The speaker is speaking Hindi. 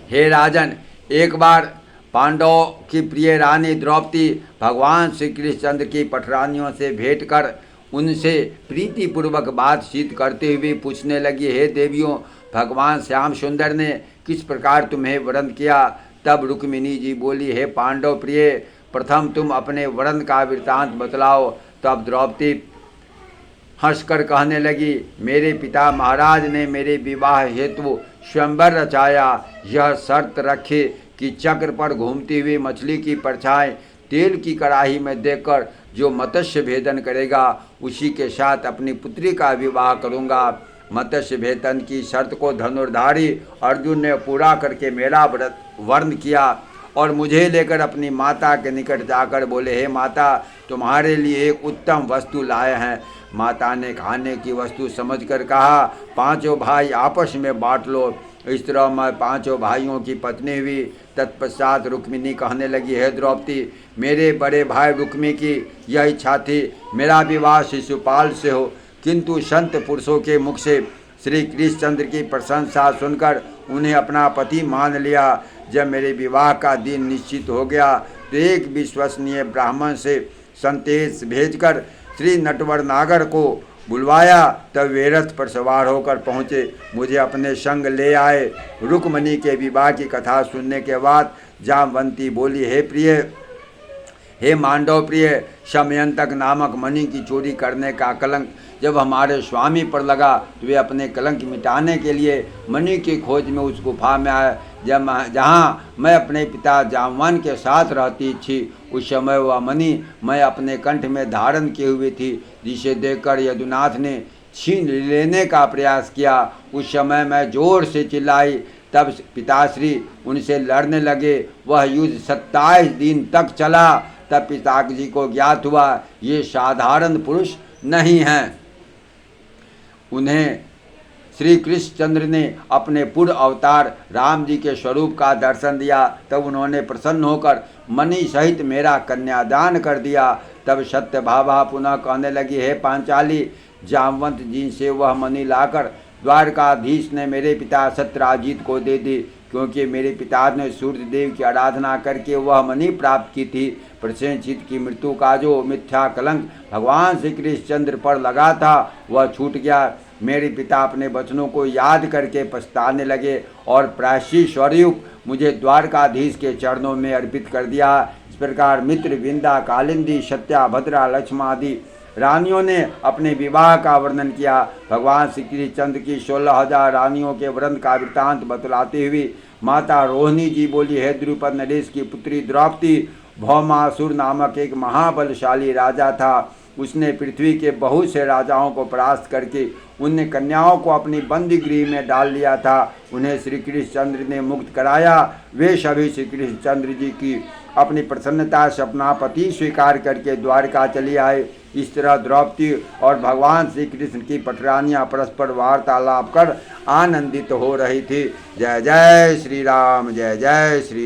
हे राजन, एक बार पांडवों की प्रिय रानी द्रौपदी भगवान श्री कृष्णचंद्र की पटरानियों से भेंट कर उनसे प्रीतिपूर्वक बातचीत करते हुए पूछने लगी, हे देवियों, भगवान श्याम सुंदर ने किस प्रकार तुम्हें वरण किया? तब रुक्मिणी जी बोली, हे पांडव प्रिय, प्रथम तुम अपने वरण का वृत्तांत बतलाओ। तब द्रौपदी हंसकर कहने लगी, मेरे पिता महाराज ने मेरे विवाह हेतु स्वयंवर रचाया। यह शर्त रखे कि चक्र पर घूमती हुई मछली की परछाई तेल की कड़ाही में देकर जो मत्स्य भेदन करेगा उसी के साथ अपनी पुत्री का विवाह करूंगा। मत्स्य भेदन की शर्त को धनुर्धारी अर्जुन ने पूरा करके मेरा वर्ण किया और मुझे लेकर अपनी माता के निकट जाकर बोले, हे माता, तुम्हारे लिए एक उत्तम वस्तु लाए हैं। माता ने खाने की वस्तु समझकर कहा, पांचों भाई आपस में बांट लो। इस तरह मैं पांचों भाइयों की पत्नी हुई। तत्पश्चात रुक्मिणी कहने लगी, हे द्रौपदी, मेरे बड़े भाई रुक्मी की यह इच्छा थी मेरा विवाह शिशुपाल से हो, किंतु संत पुरुषों के मुख से श्री कृष्णचंद्र की प्रशंसा सुनकर उन्हें अपना पति मान लिया। जब मेरे विवाह का दिन निश्चित हो गया तो एक विश्वसनीय ब्राह्मण से संदेश भेजकर श्री नटवर नागर को बुलवाया। तब वे रथ पर सवार होकर पहुँचे, मुझे अपने संग ले आए। रुक्मिणी के विवाह की कथा सुनने के बाद जामवंती बोली, हे प्रिय, हे मांडव प्रिय, समयंतक नामक मणि की चोरी करने का कलंक जब हमारे स्वामी पर लगा तो वे अपने कलंक मिटाने के लिए मणि की खोज में उस गुफा में आए जहाँ मैं अपने पिता जामवान के साथ रहती थी। उस समय वह मणि मैं अपने कंठ में धारण किए हुए थी, जिसे देखकर यदुनाथ ने छीन लेने का प्रयास किया। उस समय मैं जोर से चिल्लाई, तब पिताश्री उनसे लड़ने लगे। वह युद्ध 27 दिन तक चला। तब पिताजी को ज्ञात हुआ ये साधारण पुरुष नहीं हैं। उन्हें श्री कृष्णचंद्र ने अपने पूर्व अवतार राम जी के स्वरूप का दर्शन दिया। तब उन्होंने प्रसन्न होकर मणि सहित मेरा कन्यादान कर दिया। तब सत्यभामा पुनः कहने लगी, हे पांचाली, जामवंत जी से वह मणि लाकर द्वारकाधीश ने मेरे पिता सत्यराजीत को दे दी, क्योंकि मेरे पिता ने सूर्य देव की आराधना करके वह मणि प्राप्त की थी। प्रसेनजीत की मृत्यु का जो मिथ्या कलंक भगवान श्री कृष्णचंद्र पर लगा था वह छूट गया। मेरे पिता अपने वचनों को याद करके पछताने लगे और प्रायश्चित स्वरूप मुझे द्वारकाधीश के चरणों में अर्पित कर दिया। इस प्रकार मित्र, विंदा, कालिंदी, सत्या, भद्रा, लक्ष्मा आदि रानियों ने अपने विवाह का वर्णन किया। भगवान श्री कृष्णचंद्र की 16,000 रानियों के व्रत का वृत्तांत बतलाते हुए माता रोहिणी जी बोली, हे द्रुपद नरेश की पुत्री द्रौपदी, भौमासुर नामक एक महाबलशाली राजा था। उसने पृथ्वी के बहुत से राजाओं को परास्त करके उनने कन्याओं को अपनी बंदी गृह में डाल लिया था। उन्हें श्री कृष्णचंद्र ने मुक्त कराया। वे सभी श्री कृष्णचंद्र जी की अपनी प्रसन्नता से अपना पति स्वीकार करके द्वारका चली आए। इस तरह द्रौपदी और भगवान श्री कृष्ण की पटरानियाँ परस्पर वार्तालाप कर आनंदित हो रही थी। जय जय श्री राम, जय जय श्री राम।